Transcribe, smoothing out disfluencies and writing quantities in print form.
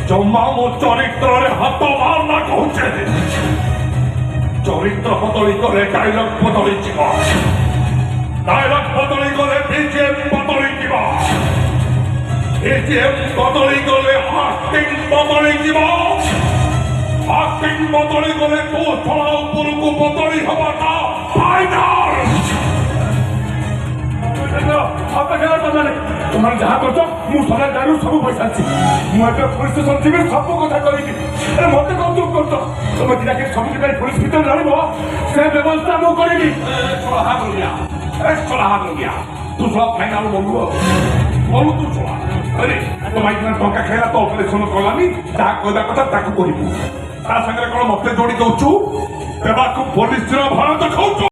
ଜମା ମୋ ଚରିତ୍ରରେ ହାତ ମାରନା କହୁଛେ। ଚରିତ୍ର ବଦଳି ଗଲେ ଡାଇଲଗ ବଦଳିଯିବ, ଡାଇଲଗ ବଦଳି ଗଲେ ବିଜିଏମ୍ ବଦଳିଯିବ, ବିଜିଏମ୍ ବଦଳି ଗଲେ ଆକ୍ଟିଂ ବଦଳିଯିବ, ଆକ୍ଟିଂ ବଦଳି ଗଲେ ତୋ ଛଳା ଉପରକୁ ବଦଳି ହବାଟା ଫାଇନାଲ। तुम्हारे जहाँ कर मु सदा जानू सब पैसा अच्छी मुझे पुलिस स्टेशन जीवी सब कथा करी मत कौन तुम कर तुम दिना के सब पुलिस भीतर रही से व्यवस्था मु करी तू सब फाइनाल बोलू बोलू तू चला अरे तो माइक टंका खेला तो ऑपरेशन कलानी जहाँ कहला कथा ताकू कहबू ता संगे कौन मत जोड़ी दउछु देवाकू पुलिस भय देखाऊ।